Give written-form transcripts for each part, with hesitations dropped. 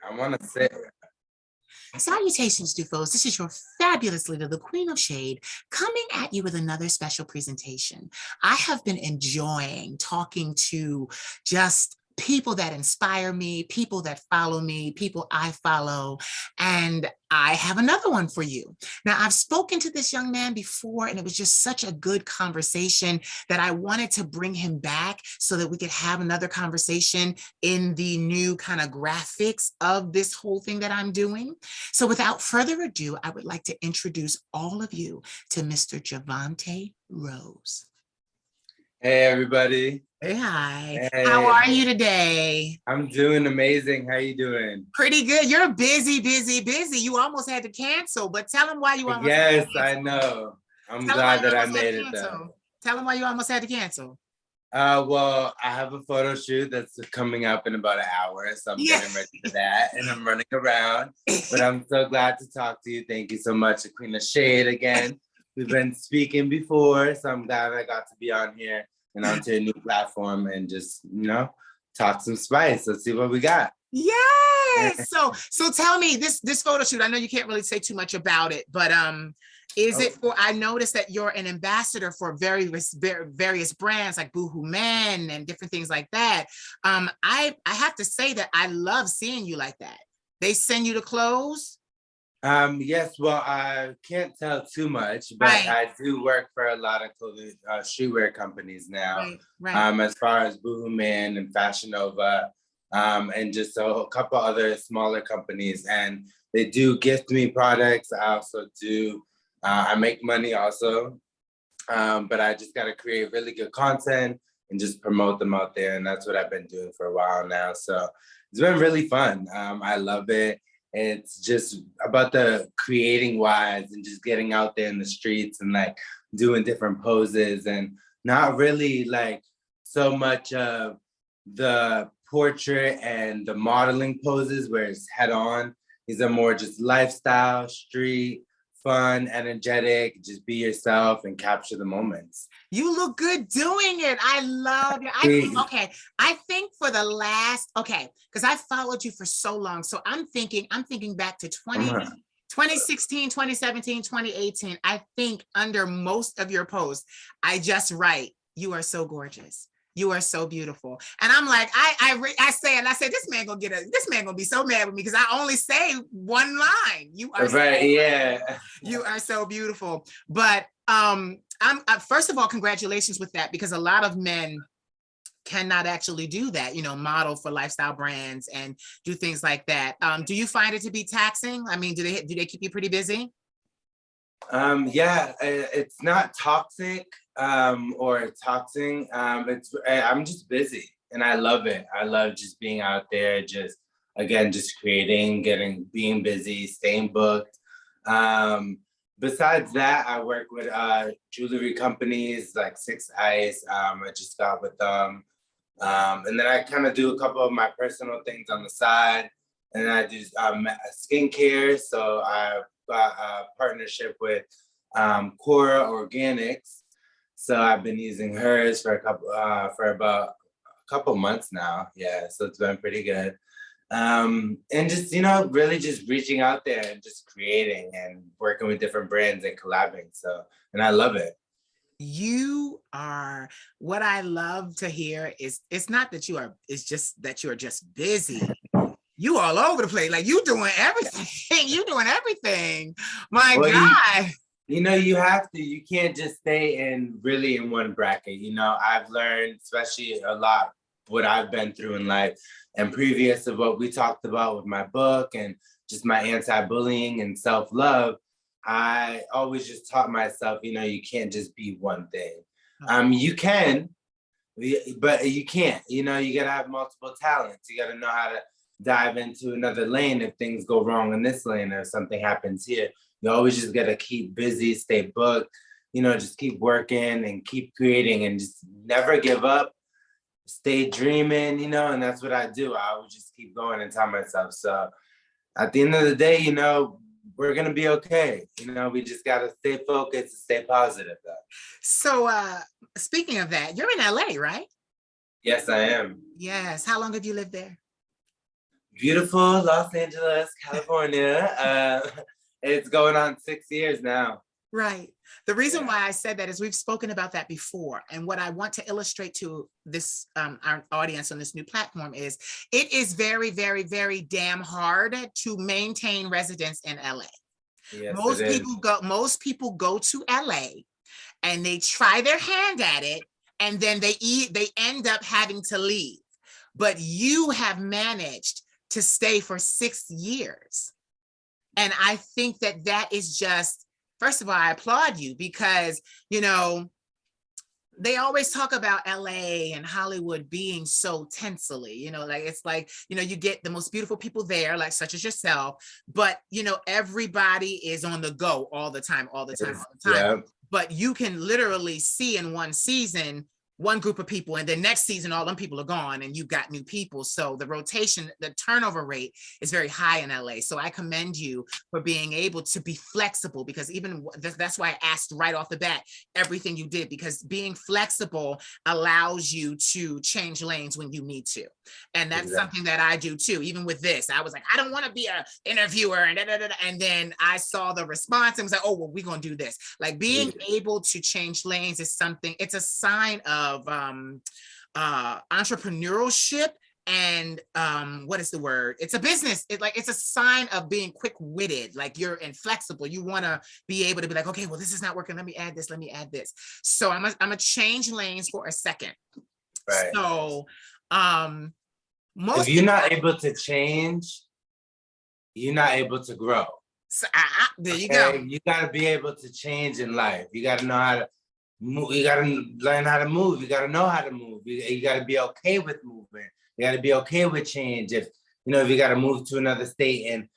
I want to say, Salutations, Dufos. This is your fabulous leader, the Queen of Shade, coming at you with another special presentation. I have been enjoying talking to just people that inspire me, people that follow me, people I follow, and I have another one for you. Now, I've spoken to this young man before, and it was just such a good conversation that I wanted to bring him back so that we could have another conversation in the new kind of graphics of this whole thing that I'm doing. So without further ado, I would like to introduce all of you to Mr. Javonte Rose. hey everybody. Hey, hi. Hey, How are you today? I'm doing amazing. How you doing? Pretty good. You're busy, busy, busy. You almost had to cancel, but tell them why you almost had to Yes, cancel. I know. I'm Tell them why glad you that I almost had made to it though. cancel. Tell them why you almost had to cancel. Well, I have a photo shoot that's coming up in about an hour, so I'm getting ready for that, and I'm running around. But I'm so glad to talk to you. Thank you so much, the Queen of Shade again. We've been speaking before, so I'm glad I got to be on here and onto a new platform and just, talk some spice. Let's see what we got. Yes. So tell me this photo shoot. I know you can't really say too much about it, but is it for? I noticed that you're an ambassador for various brands like Boohoo Men and different things like that. I have to say that I love seeing you like that. They send you the clothes. Yes, well, I can't tell too much, but Right. I do work for a lot of clothing, streetwear companies now. Right. As far as Boohoo Man and Fashion Nova, and just a couple other smaller companies, and they do gift me products. I also do, I make money also, but I just got to create really good content and just promote them out there, and that's what I've been doing for a while now. So it's been really fun. I love it. It's just about the creating wise and just getting out there in the streets and like doing different poses and not really like so much of the portrait and the modeling poses where it's head on. These are more just lifestyle, street, fun, energetic, just be yourself and capture the moments. You look good doing it. I love it. I think for the last, because I followed you for so long. So I'm thinking back to 2016, 2017, 2018. I think under most of your posts, I just write, you are so gorgeous. You are so beautiful. And I'm like, I say, this man gonna be so mad with me because I only say one line. You are you are so beautiful. But I'm first of all, congratulations with that, because a lot of men cannot actually do that, model for lifestyle brands and do things like that. Do you find it to be taxing? I mean, do they keep you pretty busy? Yeah, it's not toxic or toxing. I'm just busy and I love it. I love just being out there, just creating, being busy, staying booked. Besides that, I work with jewelry companies like Six Ice. I just got with them. And then I kind of do a couple of my personal things on the side. And then I do skincare. So I got a partnership with Cora Organics. So I've been using hers for about a couple months now. Yeah, so it's been pretty good. And just, really just reaching out there and just creating and working with different brands and collabing. So, and I love it. You are, what I love to hear is, it's not that it's just that you are just busy. You all over the place. Like you doing everything. You doing everything. My God. You have to. You can't just stay in one bracket. I've learned, especially a lot, what I've been through in life and previous of what we talked about with my book and just my anti-bullying and self-love. I always just taught myself, you can't just be one thing. You can, but you can't. You gotta have multiple talents. You gotta know how to dive into another lane if things go wrong in this lane or something happens here. You always just gotta keep busy, stay booked, just keep working and keep creating and just never give up, stay dreaming, and that's what I do. I would just keep going and tell myself. So at the end of the day, we're gonna be okay. We just gotta stay focused and stay positive though. So speaking of that, you're in LA, right? Yes, I am. Yes. How long have you lived there? Beautiful Los Angeles, California. It's going on 6 years now. Right. The reason why I said that is we've spoken about that before. And what I want to illustrate to this our audience on this new platform is it is very, very, very damn hard to maintain residence in LA. Yes, most people go to LA and they try their hand at it, and then they end up having to leave. But you have managed to stay for 6 years. And I think that that is just, first of all, I applaud you because, you know, they always talk about LA and Hollywood being so tensely, you know, like it's like, you know, you get the most beautiful people there, like such as yourself, but you know, everybody is on the go all the time, all the time, all the time. Yeah. But you can literally see in one season one group of people, and then next season all them people are gone and you've got new people. So the rotation, the turnover rate is very high in LA. So I commend you for being able to be flexible, because even that's why I asked right off the bat everything you did, because being flexible allows you to change lanes when you need to. And that's something that I do too. Even with this, I was like, I don't want to be an interviewer, and then I saw the response and was like, oh, well, we're going to do this. Like being able to change lanes is something, it's a sign of entrepreneurship and what is the word? It's a business. It's a sign of being quick-witted, like you're inflexible. You want to be able to be like, okay, well, this is not working. Let me add this. Let me add this. So I'm gonna change lanes for a second. Right. So if you're not able to change, you're not able to grow. So, there you go. You got to be able to change in life. You got to know how to move. You got to learn how to move. You got to know how to move. You got to be okay with movement. You got to be okay with change. If you got to move to another state and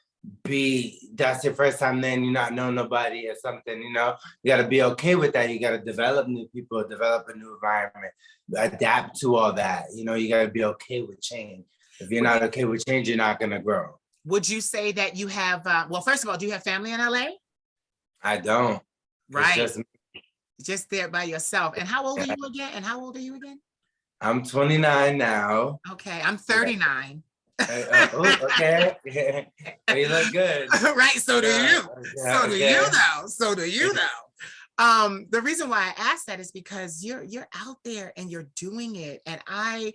that's your first time there and you not know nobody or something, you got to be okay with that. You got to develop new people, develop a new environment, adapt to all that. You got to be okay with change. If you're not okay with change, you're not going to grow. Would you say that you have, well, first of all, do you have family in LA? I don't. Right. Just there by yourself. And how old are you again? I'm 29 now. Okay, I'm 39. Okay. You look good. Right, so do you. So do you though. The reason why I asked that is because you're out there and you're doing it. And I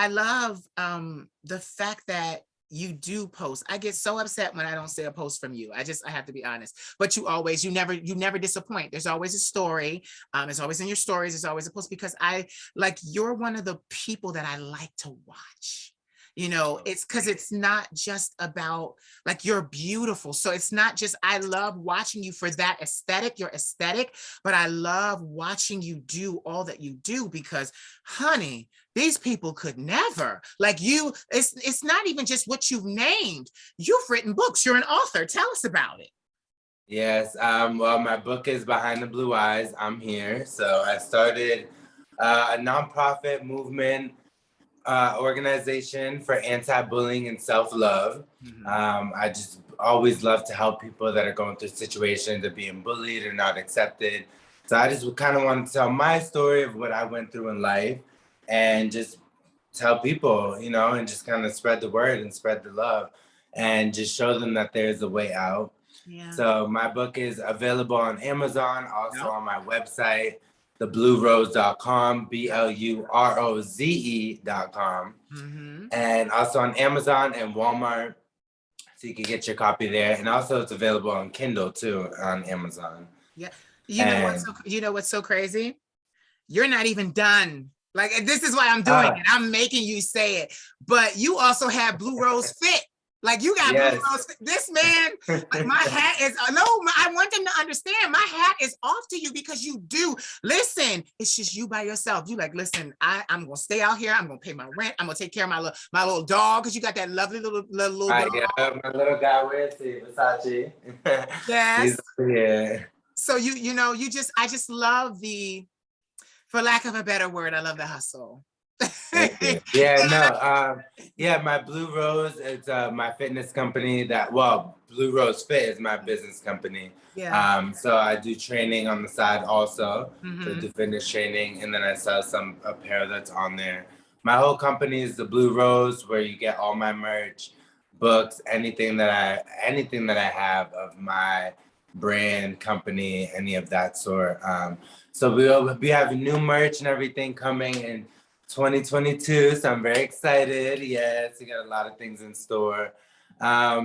love the fact that you do post. I get so upset when I don't see a post from you. I have to be honest. But you never disappoint. There's always a story. It's always in your stories. There's always a post, because you're one of the people that I like to watch. It's because it's not just about, you're beautiful. So it's not just, I love watching you for that aesthetic, your aesthetic, but I love watching you do all that you do, because honey, these people could never, it's not even just what you've named. You've written books. You're an author. Tell us about it. Yes. Well, my book is Behind the Blue Eyes. I'm here. So I started a nonprofit movement organization for anti-bullying and self-love. Mm-hmm. I just always love to help people that are going through situations of being bullied or not accepted. So I just kind of want to tell my story of what I went through in life and just tell people, and just kind of spread the word and spread the love and just show them that there's a way out. Yeah. So my book is available on Amazon, also on my website, thebluerose.com, BLUROZE.com, mm-hmm. and also on Amazon and Walmart, so you can get your copy there. And also it's available on Kindle too on Amazon. Yeah, you know what's so crazy? You're not even done. This is why I'm doing it. I'm making you say it, but you also have Blue Rose Fit. You got Blue Rose. This man, my hat is, I want them to understand, my hat is off to you, because you do. Listen, it's just you by yourself. You listen, I'm going to stay out here. I'm going to pay my rent. I'm going to take care of my little dog, because you got that lovely little dog. Yeah, my little guy wears Versace. Yes. Yeah. So I just love for lack of a better word, I love the hustle. My Blue Rose is my fitness company Blue Rose Fit is my business company. Yeah. So I do training on the side also. Mm-hmm. So I do fitness training, and then I sell some apparel that's on there. my whole company is the Blue Rose, where you get all my merch, books, anything that I have of my brand, company, any of that sort. So we'll be having new merch and everything coming in 2022. So I'm very excited. Yes, we got a lot of things in store. I've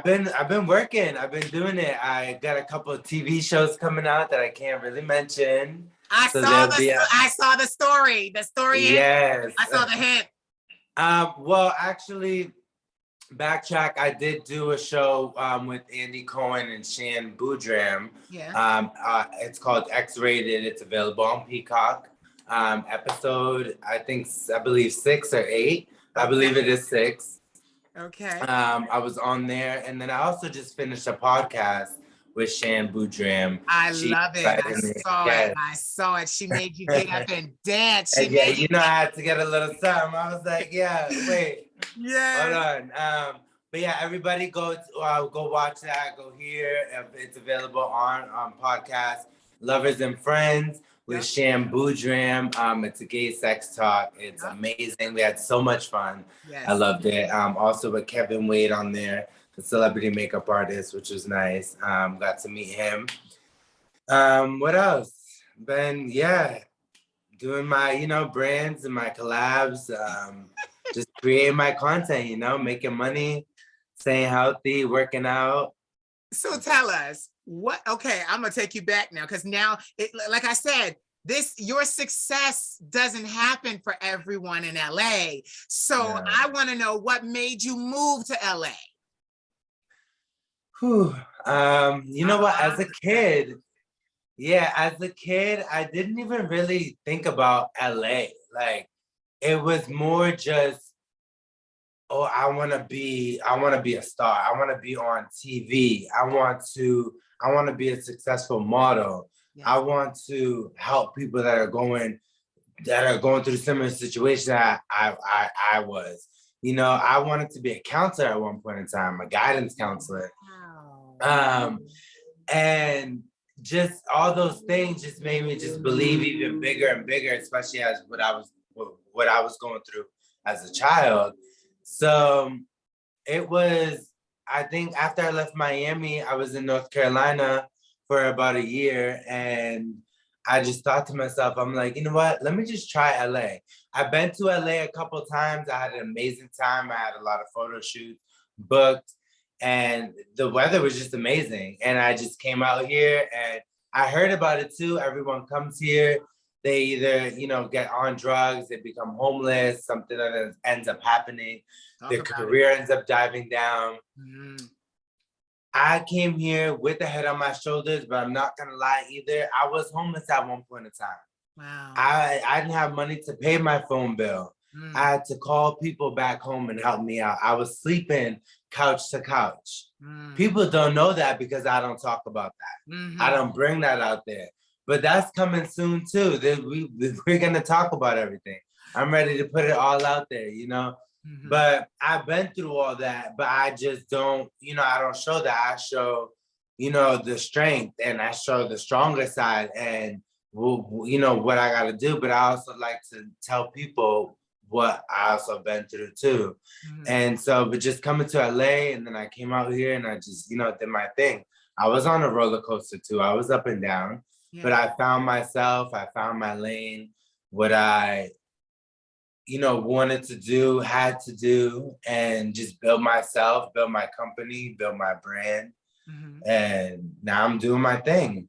been working. I've been doing it. I got a couple of TV shows coming out that I can't really mention. So there'll be I saw the story. The story hit. yes. I saw the hit. Well, actually, backtrack. I did do a show with Andy Cohen and Shan Boudram. Yeah. It's called X-Rated. It's available on Peacock. Episode, I believe 6 or 8. I believe it is 6. Okay. I was on there, and then I also just finished a podcast with Shan Boudram. I love it. I saw it. She made you get up and dance. And yeah, you know, I had to get a little something. I was like, yeah, wait, yeah. hold on. But yeah, everybody go watch that. Go here. It's available on podcast Lovers and Friends with Shan Boudram. It's a gay sex talk. It's amazing. We had so much fun. Yes. I loved it. Also with Kevin Wade on there, the celebrity makeup artist, which was nice. Got to meet him. What else? Been doing my brands and my collabs. Just creating my content, making money, staying healthy, working out. So tell us okay, I'm gonna take you back now, because now, like I said, your success doesn't happen for everyone in LA. So I want to know what made you move to LA. You know what? As a kid, I didn't even really think about LA. Like, it was more just, oh, I want to be a star. I want to be on TV. I want to be a successful model. Yes. I want to help people that are going through similar situations that I was. I wanted to be a counselor at one point in time, a guidance counselor. Wow. And just all those things just made me just believe even bigger and bigger, especially as what I was going through as a child. So it was, I think after I left Miami, I was in North Carolina for about a year, and I just thought to myself, I'm like, you know what? Let me just try LA. I've been to LA a couple of times. I had an amazing time. I had a lot of photo shoots booked, and the weather was just amazing. And I just came out here, and I heard about it too. Everyone comes here. They either, get on drugs, they become homeless, something that ends up happening. Their career ends up diving down. Mm-hmm. I came here with a head on my shoulders, but I'm not gonna lie either. I was homeless at one point in time. Wow. I didn't have money to pay my phone bill. I had to call people back home and help me out. I was sleeping couch to couch. People don't know that because I don't talk about that. Mm-hmm. I don't bring that out there. But that's coming soon too. We're gonna talk about everything. I'm ready to put it all out there, Mm-hmm. But I've been through all that, but I just don't, I don't show that. I show, the strength, and I show the stronger side, and what I gotta do. But I also like to tell people what I also been through too. Mm-hmm. And so, but just coming to LA, and then I came out here, and I just, did my thing. I was on a roller coaster too. I was up and down. But I found myself, I found my lane, what I, wanted to do, had to do, and just build myself, build my company, build my brand. Mm-hmm. And now I'm doing my thing.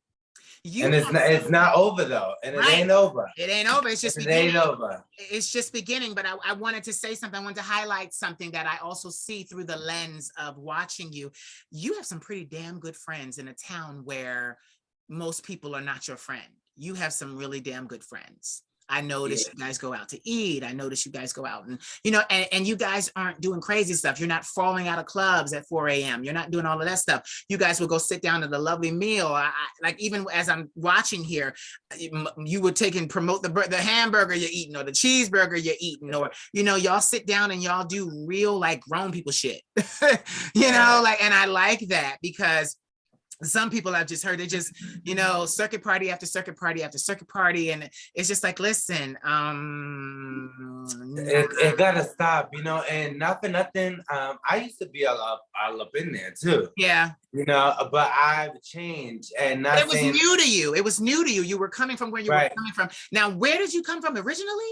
It's not over though. And right. It ain't over. It ain't over. It's just beginning. It ain't over. It's just beginning. But I wanted to say something. I wanted to highlight something that I also see through the lens of watching you. You have some pretty damn good friends in a town where most people are not your friend. You have some really damn good friends. I notice you guys go out to eat. I notice you guys go out and, and you guys aren't doing crazy stuff. You're not falling out of clubs at 4 a.m. You're not doing all of that stuff. You guys will go sit down at a lovely meal. Like, even as I'm watching here, you would take and promote the hamburger you're eating, or the cheeseburger you're eating, or, y'all sit down and y'all do real, like, grown people shit, and I like that, because some people I've just heard, they just, circuit party after circuit party after circuit party. And it's just like, listen, nah. It gotta stop, and not for nothing. I used to be all up in there too, Yeah. but I've changed and But not it was saying new to you. It was new to you. You were coming from where you were right coming from. Now, where did you come from originally?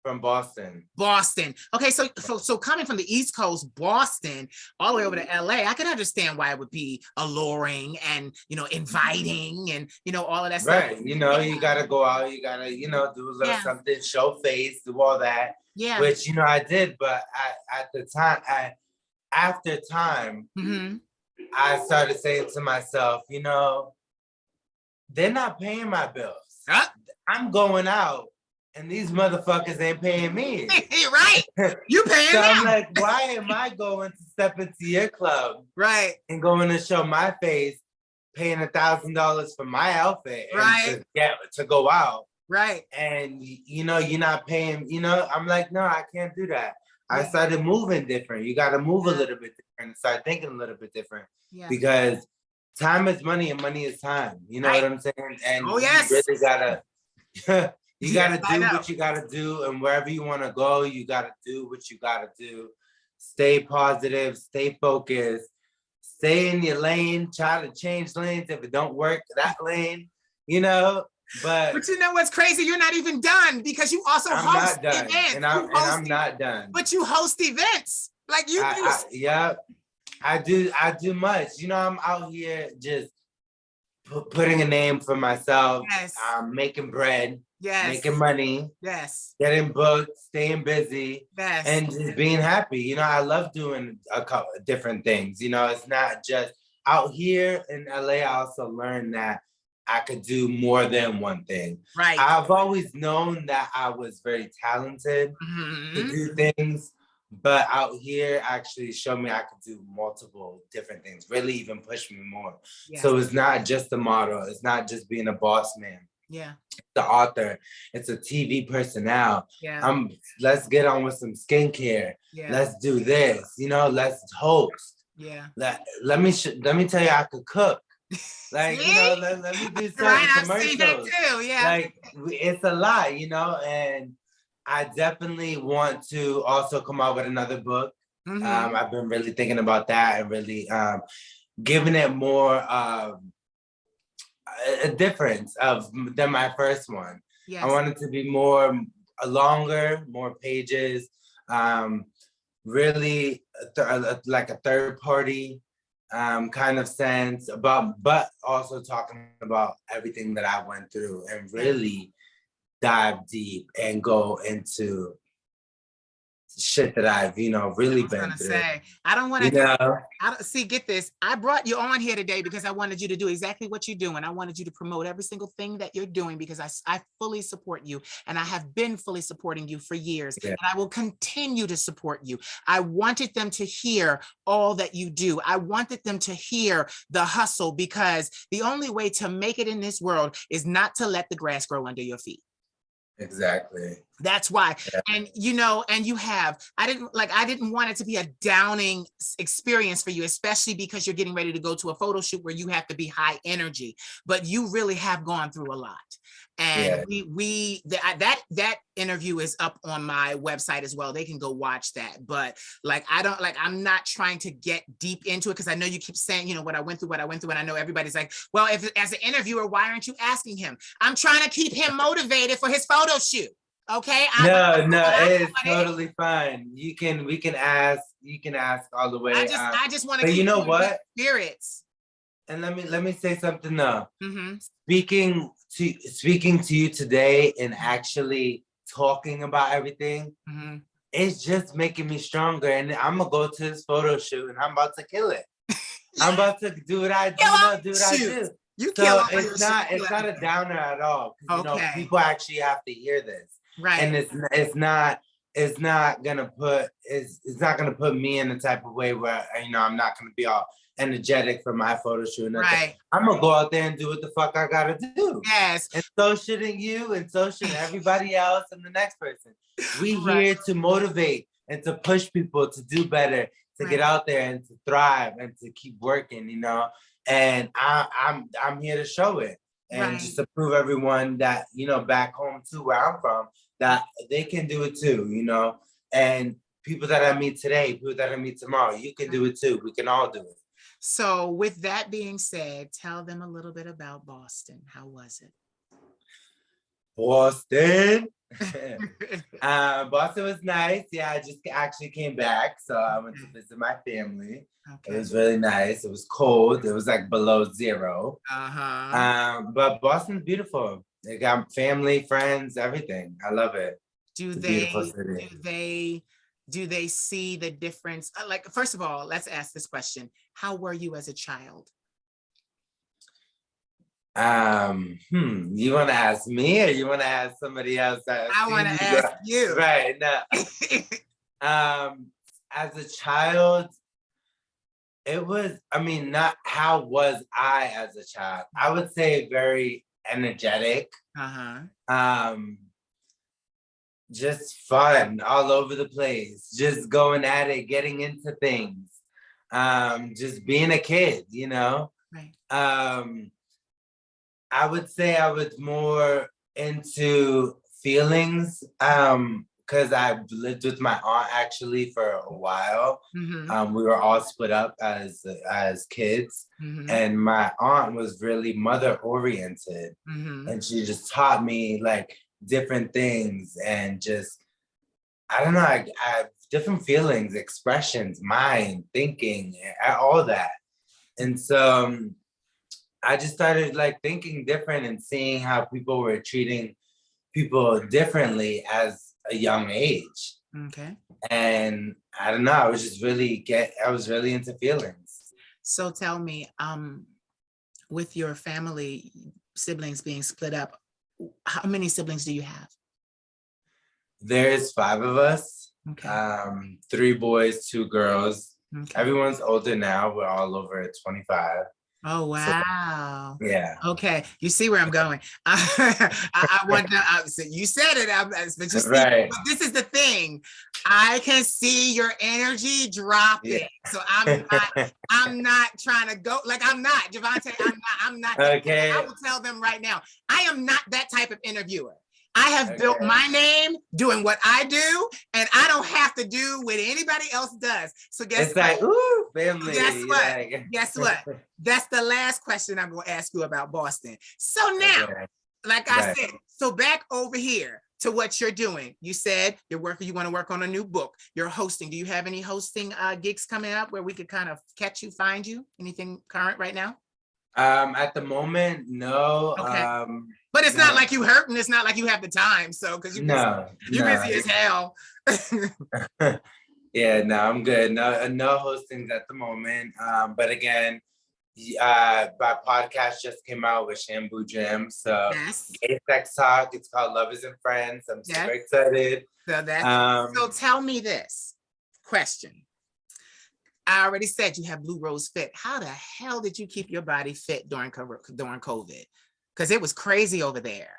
from Boston. Boston. Okay, so coming from the East Coast, Boston, all the way over to LA, I can understand why it would be alluring and inviting and all of that stuff. Right. You gotta go out, you gotta, do a little Yeah. something, show face, do all that. Yeah. Which, I did, but at the time, after time, Mm-hmm. I started saying to myself, they're not paying my bills. I'm going out and these motherfuckers ain't paying me. Right. You paying So them. I'm like, why am I going to step into your club Right. and going to show my face, paying $1,000 for my outfit and to go out? Right. And you're not paying, I'm like, no, I can't do that. Yeah. I started moving different. You gotta move a little bit different and start thinking a little bit different. Yeah. Because time is money and money is time. You know what I'm saying? And you really gotta you gotta do what you gotta do, and wherever you wanna go, you gotta do what you gotta do. Stay positive, stay focused, stay in your lane, try to change lanes if it don't work, that lane, But you know what's crazy? You're not even done because you also host events. And I'm not done. But you host events. Like I do much. I'm out here just putting a name for myself. Yes. Making bread. Yes. Making money. Yes. Getting booked, staying busy. Yes. And just being happy. I love doing a couple of different things. It's not just out here in LA. I also learned that I could do more than one thing. Right. I've always known that I was very talented to do things, but out here actually showed me I could do multiple different things, really even push me more. Yeah. So it's not just the model. It's not just being a boss man. Yeah. The author. It's a TV personnel. Yeah. Let's get on with some skincare. Yeah. Let's do this. Let's host. Yeah. Let me tell you, I could cook. Like, let me do some commercials. I've seen that too, yeah. Like, it's a lot, and I definitely want to also come out with another book. Mm-hmm. I've been really thinking about that and really giving it more a difference than my first one. Yes. I want it to be longer, more pages, really like a third party kind of sense but also talking about everything that I went through and really dive deep and go into shit that I've, really been through. I don't want to, get this. I brought you on here today because I wanted you to do exactly what you're doing. I wanted you to promote every single thing that you're doing because I fully support you and I have been fully supporting you for years and I will continue to support you. I wanted them to hear all that you do. I wanted them to hear the hustle because the only way to make it in this world is not to let the grass grow under your feet. Exactly. That's why. Yeah. And I didn't want it to be a downing experience for you, especially because you're getting ready to go to a photo shoot where you have to be high energy, but you really have gone through a lot. And that interview is up on my website as well. They can go watch that. But I'm not trying to get deep into it because I know you keep saying, what I went through. And I know everybody's like, well, if as an interviewer, why aren't you asking him? I'm trying to keep him motivated for his photo shoot. Okay. No, it's totally fine. We can ask all the way. I just want to. But you know what? Spirits. And let me say something though. Mm-hmm. Speaking to you today and actually talking about everything, it's just making me stronger. And I'm gonna go to this photo shoot and I'm about to kill it. I'm about to do what I do. It's not a downer at all. Okay. People actually have to hear this. Right. And it's not gonna put me in the type of way where I'm not gonna be all energetic for my photo shoot. Right. I'm gonna go out there and do what the fuck I gotta do. Yes. And so shouldn't you, and so should everybody else and the next person. We here to motivate. and to push people to do better, to get out there and to thrive and to keep working, you know. And I'm here to show it and just to prove everyone that, you know, back home too, where I'm from, that they can do it too, you know. And people that I meet today, people that I meet tomorrow, you can do it too. We can all do it. So with that being said, tell them a little bit about Boston. How was it? Boston. Boston was nice. Yeah, I just actually came back. So I went to visit my family. It was really nice. It was cold. It was like below 0. But Boston's beautiful. They got family, friends, everything. I love it. Do they see the difference? Like, first of all, let's ask this question. How were you as a child? You want to ask me or you want to ask somebody else? I want to ask you. Right. No. As a child, it was, I mean, not how was I as a child? I would say very energetic. Just fun all over the place, just going at it, getting into things, just being a kid, you know. I would say I was more into feelings, because I lived with my aunt actually for a while. We were all split up as kids, and my aunt was really mother oriented, and she just taught me like different things, and just, I don't know, I have different feelings, expressions, mind, thinking, all that. And so I just started like thinking different and seeing how people were treating people differently as a young age. And I don't know, I was really into feelings. So tell me, with your family, siblings being split up, how many siblings do you have? There's 5 of us. 3 boys, 2 girls. Everyone's older now. We're all over 25. Oh, wow. So, yeah. Okay. You see where I'm going. I want to, you said it, but you see, right. But this is the thing. I can see your energy dropping. Yeah. So I'm not trying to go, like I'm not, Javonte, I'm not. Okay. I will tell them right now, I am not that type of interviewer. I have built my name doing what I do, and I don't have to do what anybody else does. So guess it's what? Like, ooh, family. Guess what? Like... Guess what? That's the last question I'm going to ask you about Boston. So now, like I said, so back over here to what you're doing. You said you want to work on a new book. You're hosting. Do you have any hosting gigs coming up where we could kind of catch you, find you? Anything current right now? At the moment, no. Okay. But it's not like you hurt, and it's not like you have the time. So, because you're busy as hell. Yeah, no, I'm good. No hostings at the moment. But again, my podcast just came out with Shampoo Jim. So Gay Sex Talk. It's called Love Isn't Friends. I'm super excited. So tell me this question. I already said you have Blue Rose Fit. How the hell did you keep your body fit during COVID? Because it was crazy over there.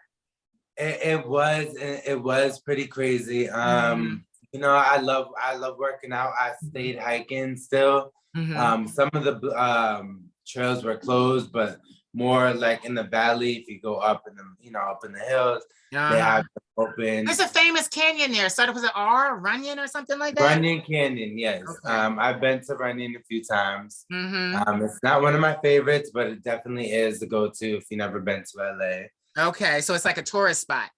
It was pretty crazy. You know, I love working out. I stayed hiking still. Some of the trails were closed, but more like in the valley. If you go up in the hills, they have open. There's a famous canyon there. Started with an R, Runyon or something like that. Runyon Canyon, yes. Okay. I've been to Runyon a few times. It's not one of my favorites, but it definitely is the go-to if you've never been to LA. Okay, so it's like a tourist spot.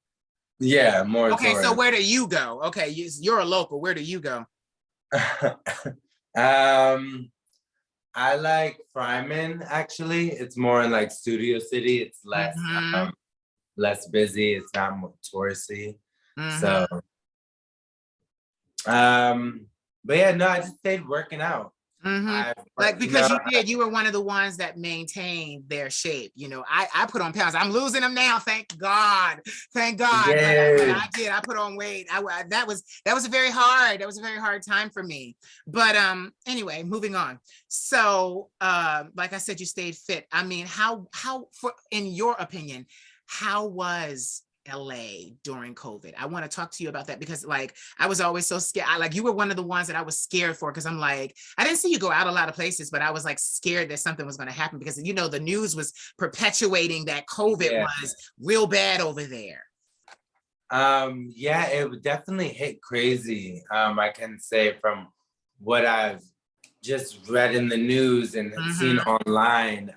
Yeah, more. Okay, tourist. So where do you go? Okay, you're a local. Where do you go? I like Fryman, actually. It's more in like Studio City. It's less less busy. It's not more touristy. So but yeah, no, I just stayed working out. Like, because you were one of the ones that maintained their shape. You know, I put on pounds. I'm losing them now. Thank God. But I put on weight. That was a very hard time for me. But anyway, moving on. So like I said, you stayed fit. I mean, how in your opinion, how was LA during COVID. I want to talk to you about that because like I was always so scared. You were one of the ones that I was scared for because I'm like, I didn't see you go out a lot of places, but I was like scared that something was going to happen because the news was perpetuating that COVID was real bad over there. Yeah, it would definitely hit crazy. I can say from what I've just read in the news and seen online.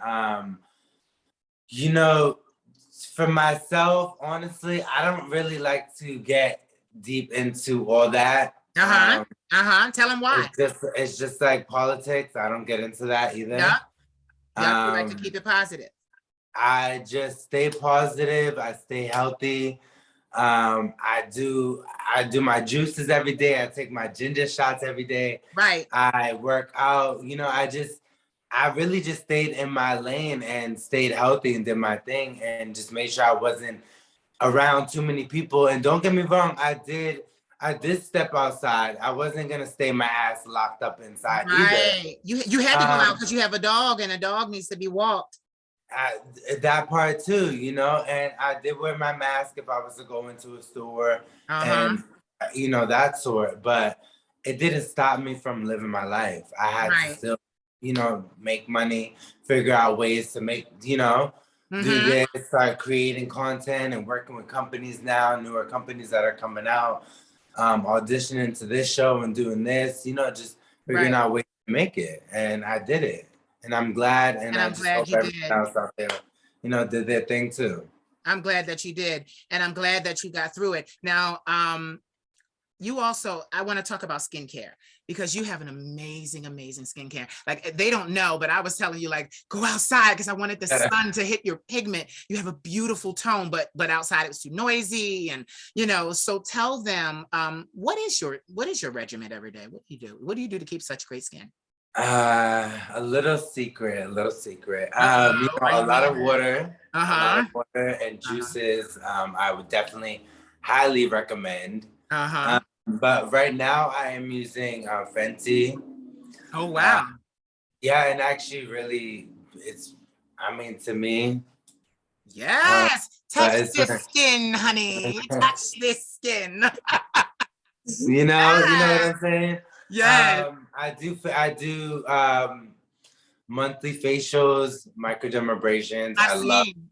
For myself, honestly, I don't really like to get deep into all that. Tell them why. It's just like politics. I don't get into that either. Yeah. You like to keep it positive. I just stay positive. I stay healthy. I do my juices every day. I take my ginger shots every day. Right. I work out. I really just stayed in my lane and stayed healthy and did my thing and just made sure I wasn't around too many people. And don't get me wrong, I did step outside. I wasn't gonna stay my ass locked up inside either. You had to go out because you have a dog and a dog needs to be walked. That part too, and I did wear my mask if I was to go into a store and that sort, but it didn't stop me from living my life. I had to still, make money, figure out ways to make, do this, start creating content and working with companies now, newer companies that are coming out, auditioning to this show and doing this, just figuring out ways to make it. And I did it. And I'm glad, and I just hope everyone else out there, did their thing too. I'm glad that you did, and I'm glad that you got through it. Now, you also, I want to talk about skincare because you have an amazing, amazing skincare. Like they don't know, but I was telling you, like, go outside because I wanted the sun to hit your pigment. You have a beautiful tone, but outside it was too noisy, and So tell them, what is your regimen every day? What do you do? What do you do to keep such great skin? A little secret. A lot of water, and juices. I would definitely highly recommend. But right now I am using Fenty. Oh wow! And actually, really, to me. Yes, touch this skin, honey. Touch this skin. You know what I'm saying? Yeah. I do monthly facials, microdermabrasions.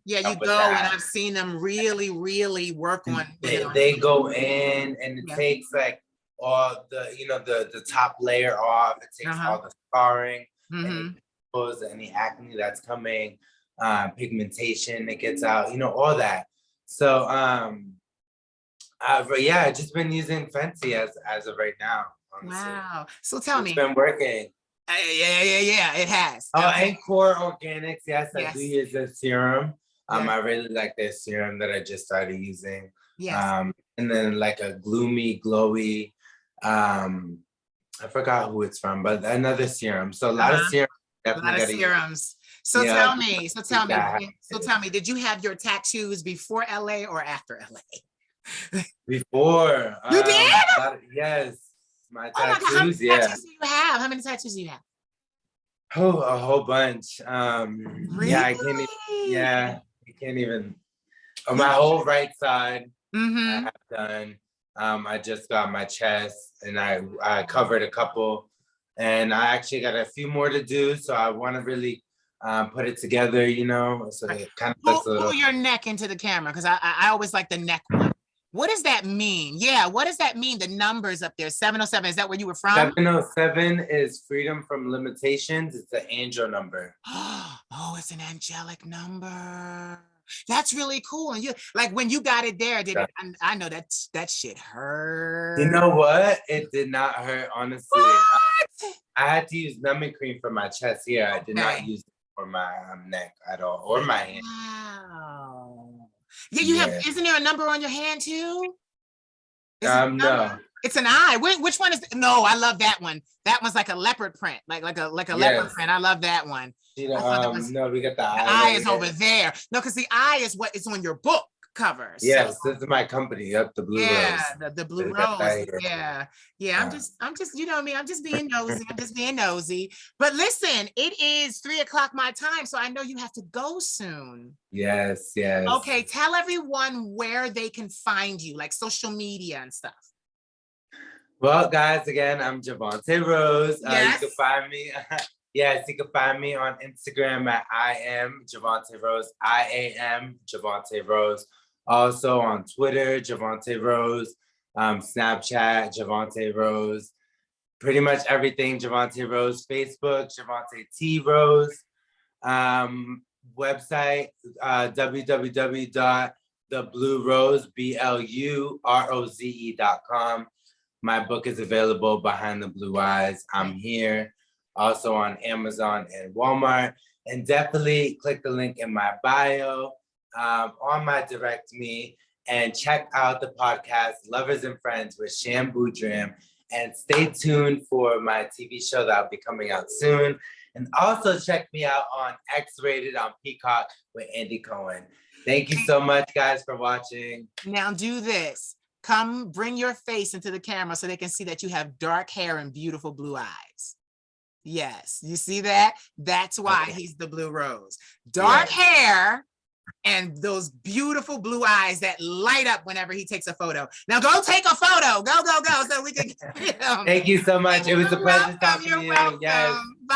You go and I've seen them really, really work on. They go in and it takes like all the the top layer off. It takes all the scarring, any acne that's coming, pigmentation. It gets out. All that. So I've just been using Fenty as of right now. Honestly. Wow. So tell me. It's been working. Yeah, it has. And Core Organics, yes, I do use the serum. I really like this serum that I just started using. And then like a gloomy, glowy, I forgot who it's from, but another serum. So a lot of serums. A lot of serums. So tell me, did you have your tattoos before LA or after LA? Before. You did? Yes. My tattoos, how many tattoos do you have? How many tattoos do you have? Oh, a whole bunch. Really? I can't even. On my whole right side, I have done. I just got my chest, and I covered a couple, and I actually got a few more to do. So I want to really put it together, so it kind of looks a little. Pull your neck into the camera because I always like the neck one. What does that mean? Yeah, what does that mean? The numbers up there, 707, is that where you were from? 707 is freedom from limitations. It's an angel number. Oh, it's an angelic number. That's really cool. And you, like, when you got it there, I know that shit hurt. You know what? It did not hurt, honestly. What? I had to use numbing cream for my chest here. I did not use it for my neck at all, or my hand. Wow. Yeah, you have. Isn't there a number on your hand too? No. It's an eye. Which one is? No, I love that one. That one's like a leopard print, like a leopard print. I love that one. No, we got the eye. The eye is over there. No, because the eye is what is on your book. cover. Yes, this is my company. Yep, the Blue Yeah, Rose. the Blue They got that Rose. here. Yeah. I'm just, you know me, I'm just being nosy. I'm just being nosy. But listen, it is 3 o'clock my time, so I know you have to go soon. Yes, yes. Okay, tell everyone where they can find you, like social media and stuff. Well, guys, again, I'm Javonte Rose. You Yes. can find me. Yes, you can find me on Instagram at I am Javonte Rose. I am Javonte Rose. Also on Twitter, Javonte Rose. Snapchat, Javonte Rose. Pretty much everything, Javonte Rose. Facebook, Javonte T Rose. Website, www.theblueroze.com. My book is available, Behind the Blue Eyes. I'm here. Also on Amazon and Walmart. And definitely click the link in my bio on my direct me and check out the podcast Lovers and Friends with Sham Boudram. And stay tuned for my TV show that'll be coming out soon. And also check me out on X-Rated on Peacock with Andy Cohen. Thank you so much, guys, for watching. Now do this. Come bring your face into the camera so they can see that you have dark hair and beautiful blue eyes. Yes, you see that? That's why he's the Blue Rose. Dark hair and those beautiful blue eyes that light up whenever he takes a photo. Now go take a photo. Go, so we can get him. Thank you so much. It was a pleasure talking to you. You're welcome. Yes. Bye.